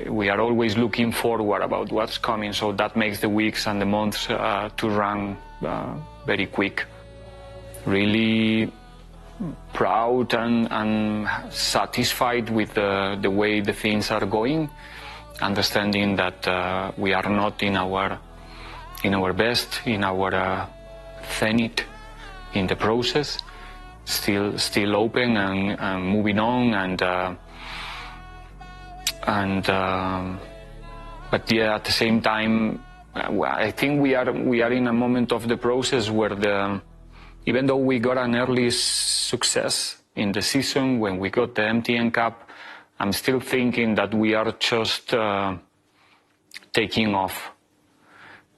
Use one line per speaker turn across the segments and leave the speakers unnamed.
we are always looking forward about what's coming, so that makes the weeks and the months to run very quick. Really proud and satisfied with the way the things are going, understanding that we are not in our best, in our zenith in the process, still open and moving on, but yeah, at the same time, I think we are in a moment of the process where even though we got an early success in the season when we got the MTN Cup, I'm still thinking that we are just taking off.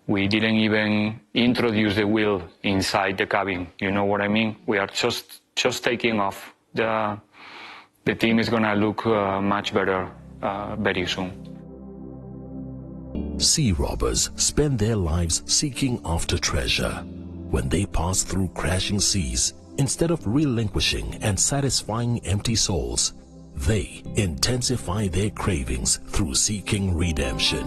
We didn't even introduce the wheel inside the cabin. You know what I mean? We are just taking off. The team is gonna look much better very soon.
Sea robbers spend their lives seeking after treasure. When they pass through crashing seas, instead of relinquishing and satisfying empty souls, they intensify their cravings through seeking redemption.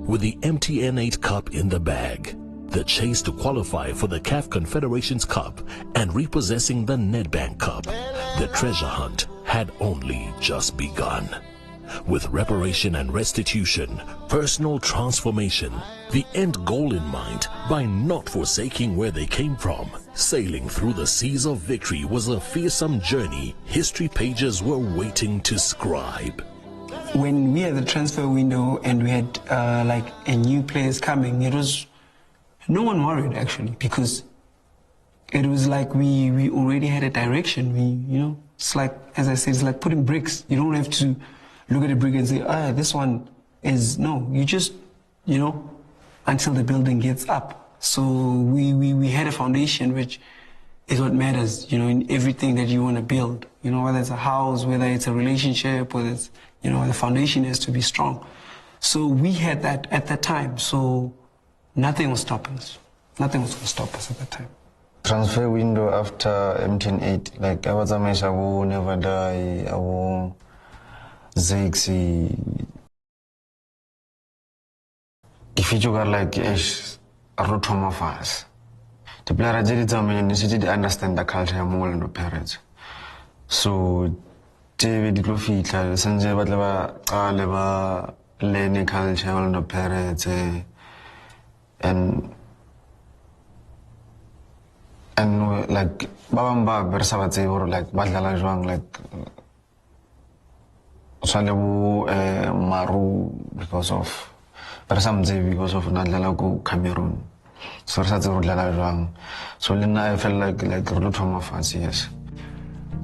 With the MTN 8 Cup in the bag, the chase to qualify for the CAF Confederations Cup and repossessing the Nedbank Cup, the treasure hunt had only just begun. With reparation and restitution, personal transformation, the end goal in mind, by not forsaking where they came from, sailing through the seas of victory was a fearsome journey history pages were waiting to scribe.
When we had the transfer window and we had like a new players coming, it was no one worried actually, because it was like we already had a direction. It's like, as I said, it's like putting bricks. You don't have to look at a brick and say, this one is, no, you just, until the building gets up. So we had a foundation, which is what matters, in everything that you want to build, whether it's a house, whether it's a relationship, whether it's, the foundation has to be strong. So we had that at that time. So nothing was stopping us. Nothing was going to stop us at that time.
Transfer window after MTN 8, like I was a mess, I will never die, I will Zexi. If you got like a rotom of us, the player did to understand the culture more than the parents. So, David Lufita, Sanjay Batleva, Aleva, Lenny culture, all the parents, and like Babamba, Bersavate, or like Badala Juang, like Salebu Maru because of Nadalago Cameroon. So then I felt like a lot of fans, yes.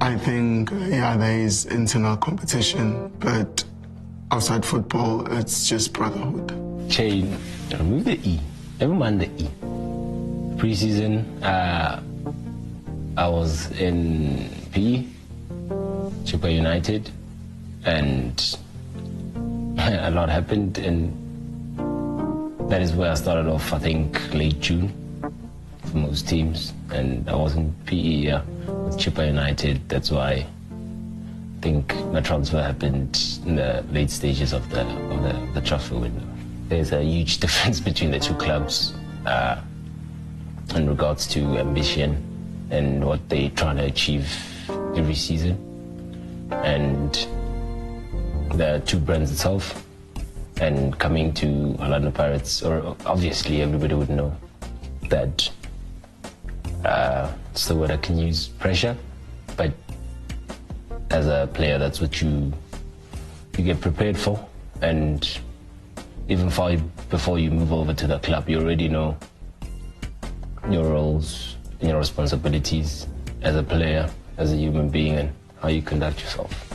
I think there is internal competition, but outside football it's just brotherhood.
Chain, remove the E. Never mind the E. Pre-season, I was in PE, Chippa United, and a lot happened, and that is where I started off, I think, late June for most teams, and I was in PE with Chippa United. That's why I think my transfer happened in the late stages of the transfer window. There's a huge difference between the two clubs in regards to ambition and what they're trying to achieve every season, and the two brands itself. And coming to Orlando Pirates, or obviously everybody would know that it's the word I can use, pressure, but as a player, that's what you get prepared for, and even before you move over to the club, you already know your roles and your responsibilities as a player, as a human being, and how you conduct yourself.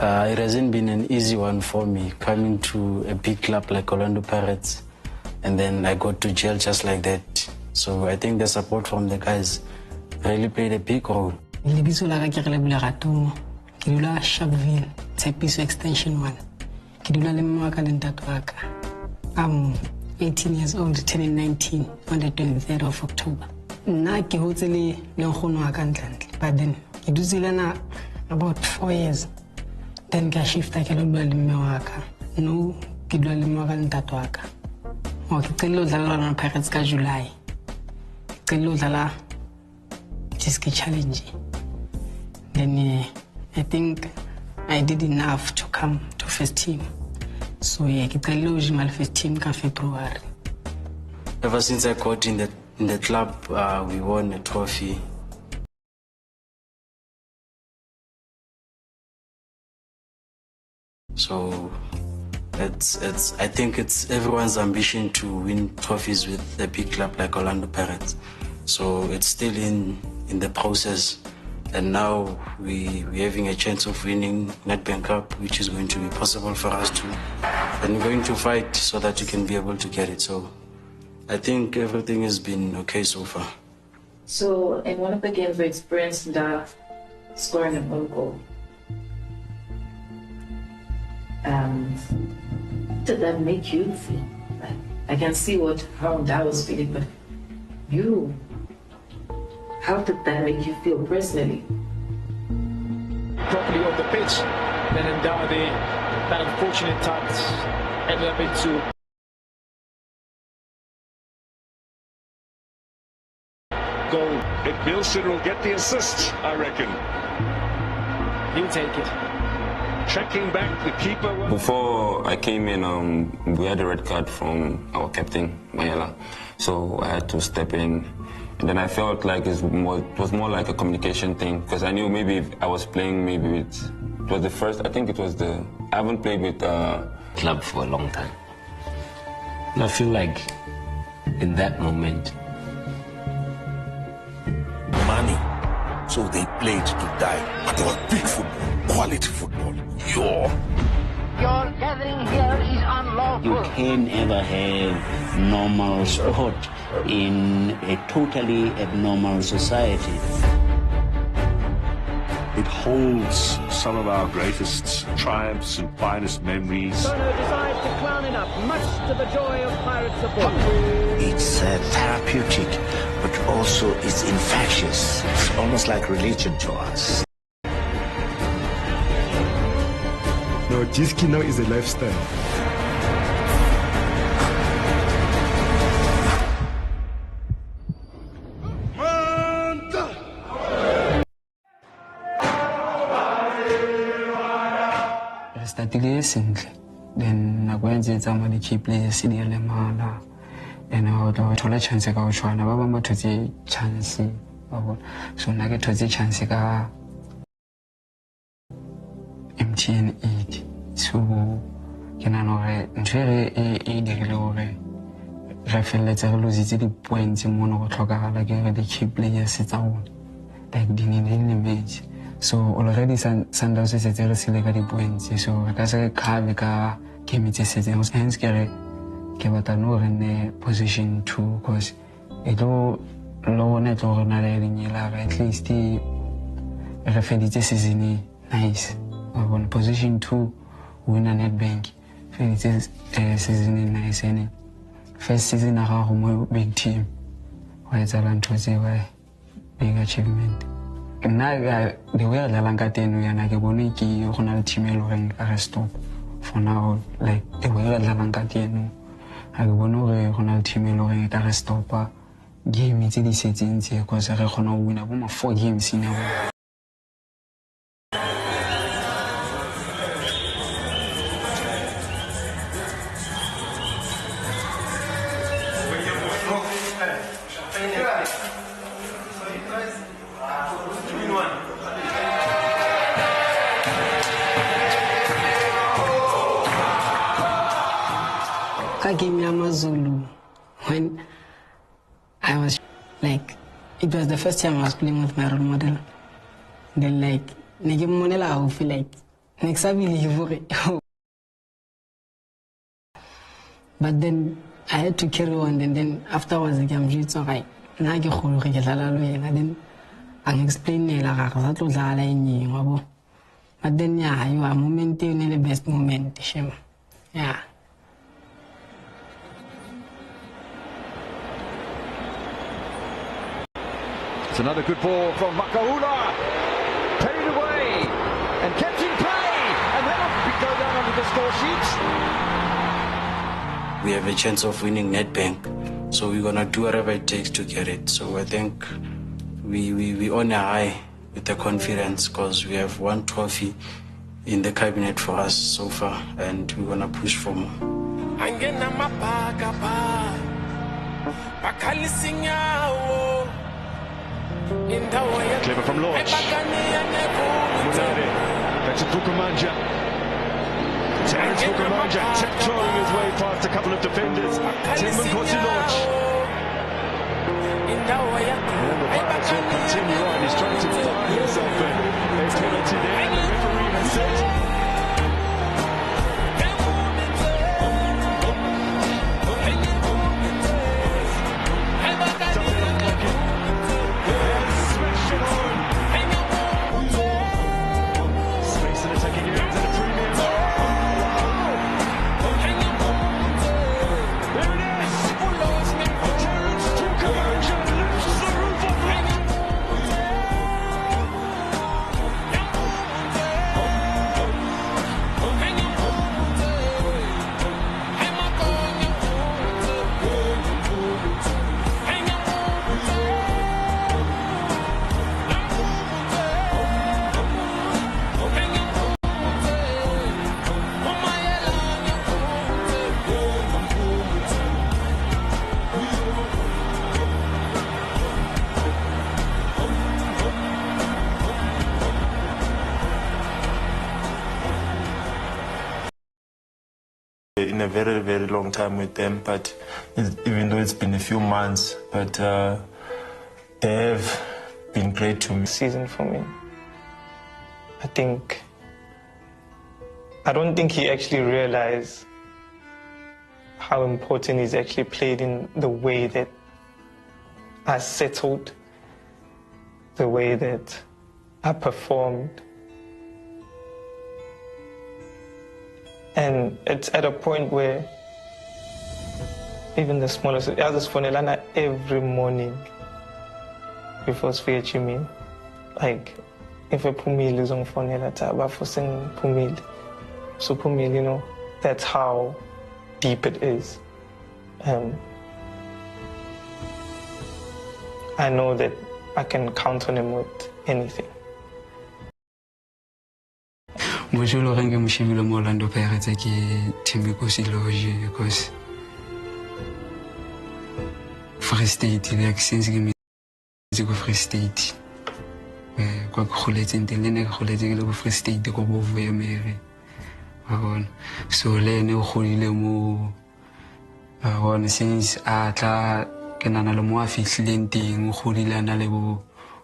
It hasn't been an easy one for me, coming to a big club like Orlando Pirates, and then I got to jail just like that. So I think the support from the guys really played a big role.
Lebitso la ka ke re Lebohile Ratungu. Ke dula Sharpeville, Tshepiso Extension 1. Ke dula le mama ka le ntate wa ka. I'm 18 years old, turning 19 on the 23rd of October. Nna ke hotse le nkgono wa ka ntlantle, but then ke dutse le na about 4 years. then ka shifta ke lo dula le mme wa ka. No, ke dula le mme wa ka le ntate wa ka. Okay, ke lo dlala Orlando Pirates ka July. Ke lo dlala Jiski Challenge. Then I think I did enough to come to first team. So yeah, ke qale ho join first team ka February.
Ever since I got in the club, we won a trophy. So I think it's everyone's ambition to win trophies with a big club like Orlando Pirates. So it's still in the process. And now we're having a chance of winning Nedbank Cup, which is going to be possible for us to. And we're going to fight so that we can be able to get it. So I think everything has been okay so far.
So in one of the games we experienced scoring an own goal. Did that make you feel? I can see how I was feeling, but you, how did that make you feel personally?
Properly on the pitch, then Ndawade, that unfortunate touch ended up into goal.
Wilson will get the assist, I reckon.
He'll take it.
Checking back the keeper.
Before I came in, we had a red card from our captain, Mayela. So I had to step in. And then I felt like it was more like a communication thing, because I knew maybe if I was playing maybe with, it was the first, I think it was I haven't played with
Club for a long time. And I feel like in that moment,
money. So they played to die. But it was big football, quality football. Your
gathering here is unlawful.
You can never have normal sport in a totally abnormal society.
It holds some of our greatest triumphs and finest memories.
Sono decides to clown it up, much to the joy of Pirate support.
It's therapeutic, but also it's infectious. It's almost like religion to us.
No, Jiski now is a lifestyle.
Started sentle, then nakwenza ama the key players di le mala, and I thola chance ka o tshwana ba bang ba thotse chance ba bona, so nna ke thotse chance ka MTN 8. So ke nana hore ntho e dirile hore re felletse re lositse di-points mono go tlhokagala ke re di-key players tsa rona like di ne di match. So already Sundowns is a sile ka di-points, so re ka se re khave ka game tse setseng, hence ke batla no re ne position 2 because e tlo lona tlo re na le lenyela at least re feditse season nice. On position 2 win a Nedbank feditse season nice, and first season a gago mo big team wa etsala ntho tse wa big achievement. Nna the way re dlalang ka teno yana ke bone ke go na le team e le goreng ka re stop for now, like the way re dlalang ka teno ga ke bone gore go na le team e le goreng ka re stopa game tse di setseng tse because re kgona go wina bo ma 4 games in a row.
Game Amazulu, when I was like, it was the first time I was playing with my role model. Then like, nige monela I feel like next I believe. But then I had to carry on, and then afterwards the game it's alright. Now I get home, and then I explain la that. But then yeah, you are moment the best moment, Shema. Yeah.
It's another good ball from Makahula. Paid away and kept in play. And
the score sheet.
We have a chance of winning Nedbank, so we're gonna do whatever it takes to get it. So I think we on a high with the confidence because we have one trophy in the cabinet for us so far, and we're gonna push for more.
Clever from Lodge. That's Vukamanja. Terence Vukamanja tiptoeing his way past a couple of defenders. Timon Kosi-Lodge. And the Pirates will continue on. He's trying to find himself a penalty there. And the referee has said.
In a very, very long time with them, but even though it's been a few months, but they have been great to me.
Season for me. I don't think he actually realized how important he's actually played in the way that I settled, the way that I performed. And it's at a point where even the smallest, I was phonelana every morning before Sfeachimi. Like, if a Pumil is on phonela, Taba for saying Pumil. So Pumil, you know, that's how deep it is. I know that I can count on him with anything.
Moi, je le rends que je Orlando Pirates qui Timmy Kosi-Lodge because Free State, il y a since que me Free State. Quoi que relate interne que relate que Free State ko bo voye mere. Awon. So le ne go ile mo awon since atla ke nana le mo a fihlileng teng go ile na le bo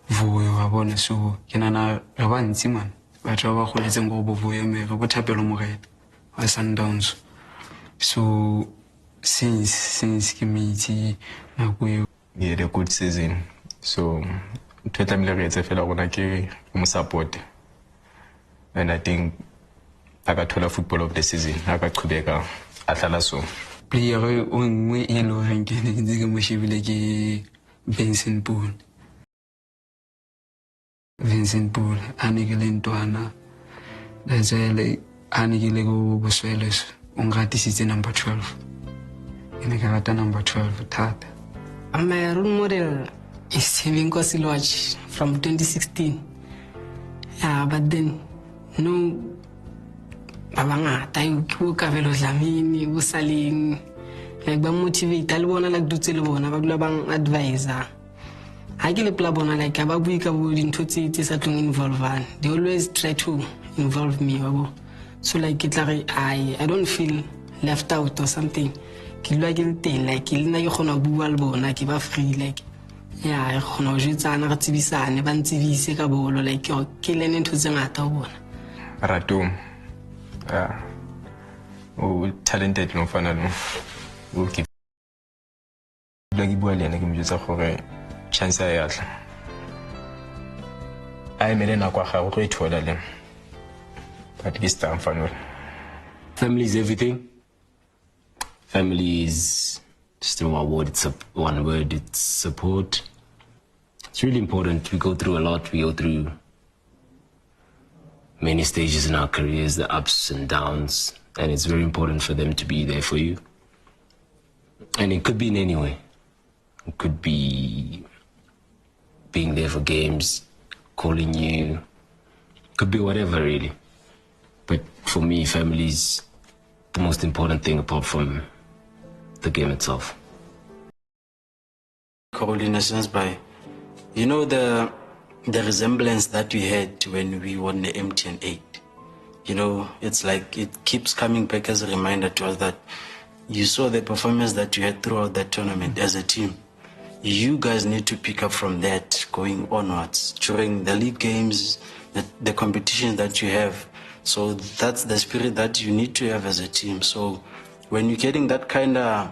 voyo awon so ke nana re ba ntsi man. Batho ba goletseng go bo voye mere go thapelo morena wa Sundowns. So since ke meetse nako
we had a good season, so totally re etse fela gona ke mo support, and I think akathola football of the season akaqhubeka ahlala so
player o nngwe e lo reng ke ne ke mo shebile ke Vincent Pool. Vincent Pool anekele ntwana lezele anekele go bosweles o ngatisitse number 12 ene ka rata number 12 thata. My role model is Timmy Kosi-Lodge from 2016. But then no babangata yo ka velo Dlamini bo Saling like ba motivate le bona like dutse le bona ba dula bang advisor. I get a plabona like a babu ka bo dintho tse sa tlong involve. They always try to involve me. So like it like I don't feel left out or something. Ke lwa ke teng like ke lena ke gona bua le bona ke ba free like yeah ke gona go jetsana re tsebisane ba ntsebise ka bolo like ke lene ntho tse ngata o bona.
Ratum talented no fana no o ke lwa ke bua le ena ke mo jetsa gore chance ya tla ai mele na kwa ga go ithola le but this time fana
family is everything. Family is just one word, it's one word, it's support. It's really important. We go through a lot. We go through many stages in our careers, the ups and downs, and it's very important for them to be there for you. And it could be in any way. It could be being there for games, calling you, could be whatever really. But for me, family is the most important thing apart from the game itself.
Called in a sense by, you know, the resemblance that we had when we won the MTN 8. You know, it's like it keeps coming back as a reminder to us that you saw the performance that you had throughout that tournament as a team. You guys need to pick up from that going onwards during the league games, the competitions that you have. So that's the spirit that you need to have as a team. So when you're getting that kind of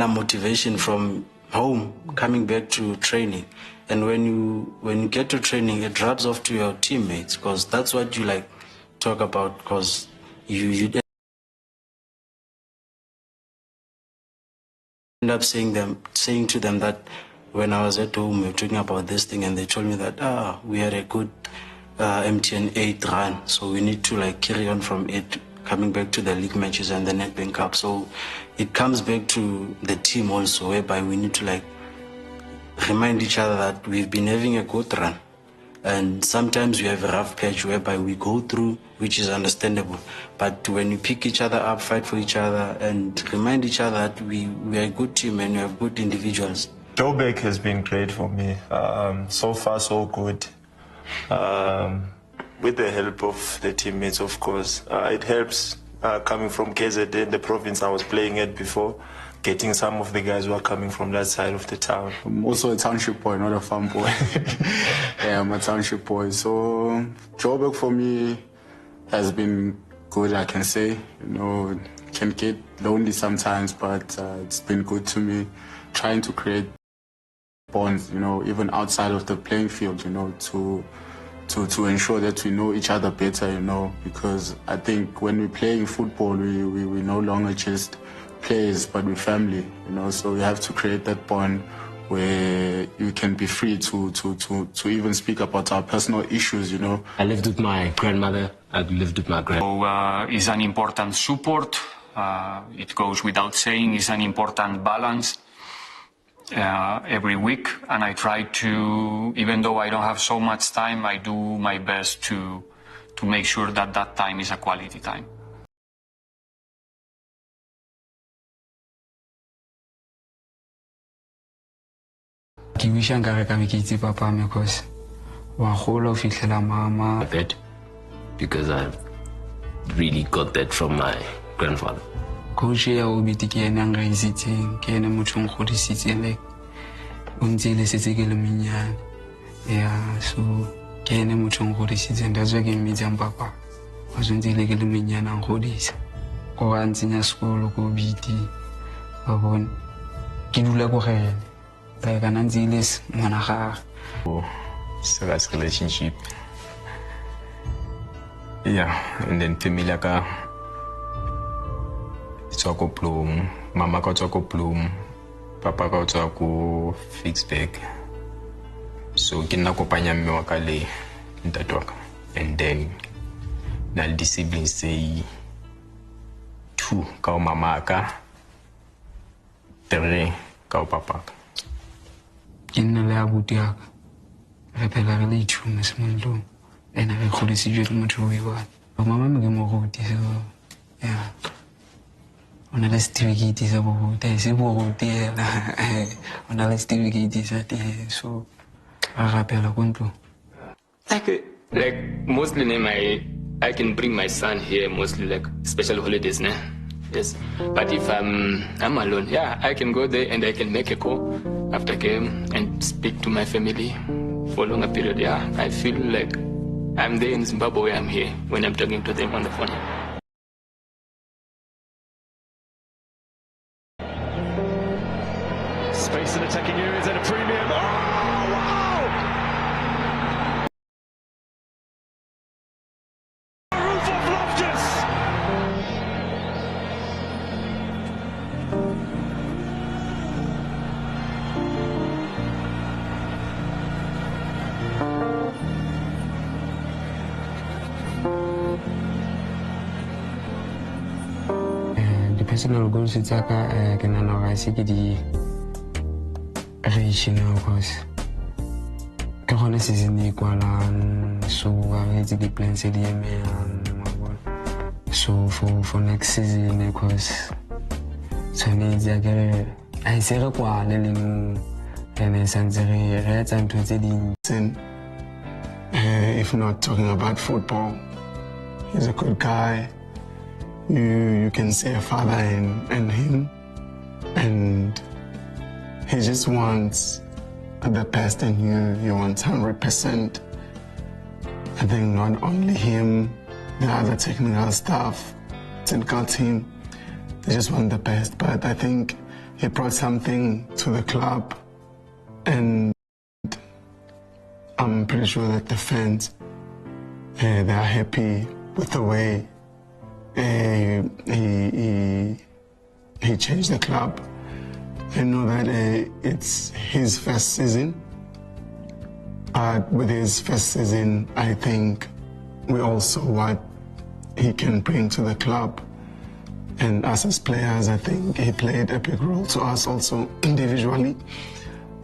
motivation from home, coming back to training, and when you get to training, it rubs off to your teammates, because that's what you like talk about, because you end up saying to them that when I was at home, we were talking about this thing, and they told me that we had a good MTN 8 run, so we need to like carry on from it, coming back to the league matches and the Nedbank Cup. So it comes back to the team also, whereby we need to like remind each other that we've been having a good run, and sometimes we have a rough patch whereby we go through, which is understandable. But when you pick each other up, fight for each other, and remind each other that we are a good team and we have good individuals.
Joburg has been great for me. So far, so good. With the help of the teammates, of course. It helps coming from KZN, the province I was playing at before, getting some of the guys who are coming from that side of the town.
I'm also a township boy, not a farm boy. Yeah, I'm a township boy. So Joburg for me has been good, I can say. You know, can get lonely sometimes, but it's been good to me, trying to create bonds, you know, even outside of the playing field, you know, to ensure that we know each other better, you know, because I think when we're playing football, we no longer just players, but we're family, you know, so we have to create that bond where you can be free to even speak about our personal issues, you know.
I lived with my grandmother, I lived with my grandmother.
So it's an important support, it goes without saying, it's an important balance. Every week, and I try to, even though I don't have so much time, I do my best to make sure that that time is a quality time.
Ke wish nkare ka be ke itse papa me, because wa gola o fihlela mama.
That because I really got that from my grandfather.
Coach ya o biti ke ena nga isitseng, ke ena motho ng godisitseng, like o ntse le setse ke le menyane. Yeah, so ke ena motho ng godisitseng, that's why ke mmitsang papa. Wa ntse le ke le menyane ang godisa. Go a ntsenya sekolo ko biti. Ba bona ke dula go gene. Like kana ntse le ngwana ga.
Serious relationship. Yeah, and then family ka Tswako Bloem, mama ka Tswako Bloem, papa ka Tswako Fixback. So ke nna kopanya mme wa ka le ntate wa ka, and then na le siblings say 2 ka mama ka, 3 ka papa ka.
Ke nna le abuti ya ka, re phela re le 2 mo semollong, ena re godisitswe ke motho o iwana. Mama me ke mo ruti, so yeah. On a le certificate sa boruta, se borutela. On a le certificate sa teng, so a rapela ko ntlo.
Like mostly I can bring my son here mostly like special holidays, né? Yes. But if I'm alone, yeah, I can go there and I can make a call after game and speak to my family for a longer period. Yeah, I feel like I'm there in Zimbabwe, I'm here when I'm talking to them on the phone.
Space in attacking areas at a premium. Oh, wow! Roof of Loftus!
personal goals tsa ka ke nana ga se ke di reach now because ke gone season e kwalang, so I have the plans di so for next season because so needs I get I say re kwa le leng and santse re etsa ntho tse ding.
If not talking about football, he's a good guy. You can see a father in him, and he just wants the best in you. He wants 100%. I think not only him, the other technical staff, technical team, they just want the best. But I think he brought something to the club, and I'm pretty sure that the fans, they are happy with the way he changed the club. I know that it's his first season, but with his first season, I think we all saw what he can bring to the club. And us as players, I think he played a big role to us also individually.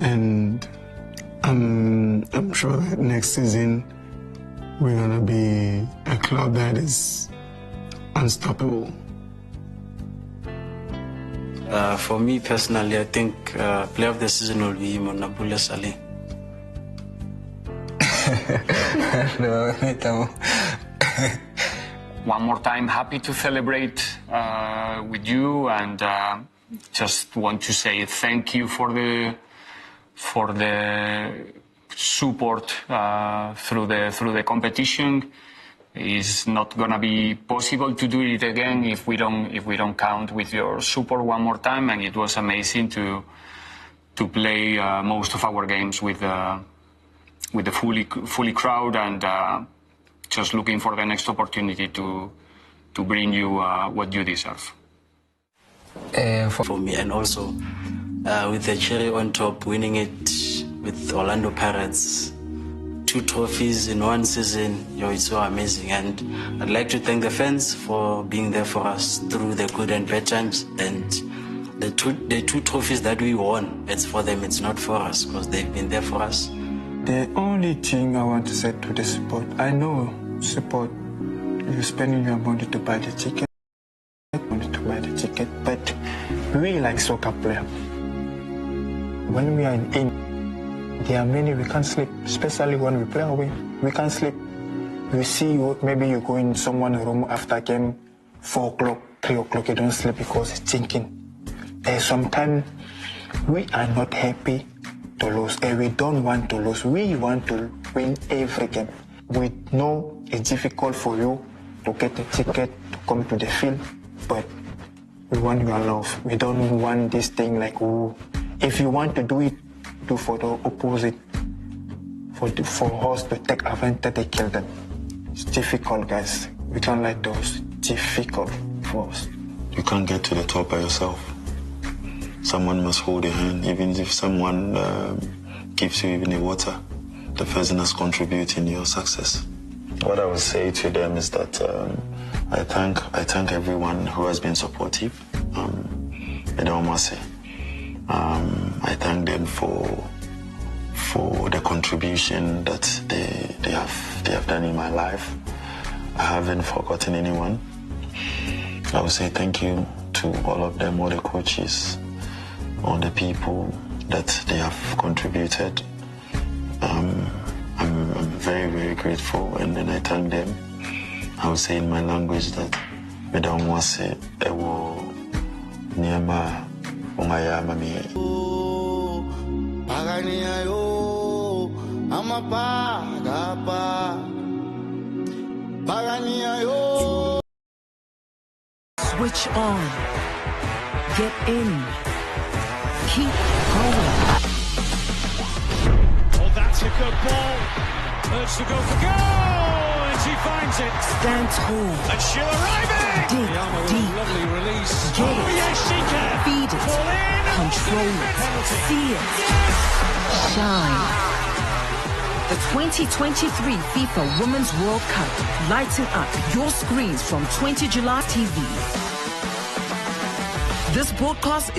And I'm sure that next season we're gonna be a club that is unstoppable.
For me personally, I think player of the season will be Monapule Saleh.
One more time, happy to celebrate with you, and just want to say thank you for the support through the competition. It's not gonna be possible to do it again if we don't count with your support one more time. And it was amazing to play most of our games with the fully crowd, and just looking for the next opportunity to bring you what you deserve.
For me, and also with the cherry on top, winning it with Orlando Pirates, 2 trophies in 1 season, it's so amazing. And I'd like to thank the fans for being there for us through the good and bad times. And the two trophies that we won, it's for them, it's not for us, because they've been there for us.
The only thing I want to say to the support, I know support, you're spending your money to buy the ticket, but we like soccer players. When we are in, there are many we can't sleep, especially when we play away. We can't sleep. You see, maybe you go in someone's room after game, 4 o'clock, 3 o'clock, you don't sleep because it's thinking. Sometimes we are not happy to lose, and we don't want to lose. We want to win every game. We know it's difficult for you to get a ticket to come to the field, but we want your love. We don't want this thing like, oh, if you want to do it, do for the opposite. For us to take advantage, they kill them. It's difficult, guys. We can't let those difficult for us.
You can't get to the top by yourself. Someone must hold your hand, even if someone gives you even a water. The person has contributed in your success. What I would say to them is that I thank everyone who has been supportive. I thank them for the contribution that they have done in my life. I haven't forgotten anyone. I would say thank you to all of them, all the coaches, all the people that they have contributed. I'm very, very grateful, and then I thank them. I would say in my language that Medamwase Ewo Niama Ungaya Mami.
Switch on. Get in. Keep going.
Oh, that's a good ball. Urge to go for goal, and she finds it.
Stand tall.
And she'll arriving.
Dig deep.
Lovely release.
Get
oh,
it.
yes, she can.
Feed it.
Fall in.
Control it.
Penalty.
See it. Yes. Shine. The 2023 FIFA Women's World Cup. Lighting up your screens from 20 July TV. This broadcast is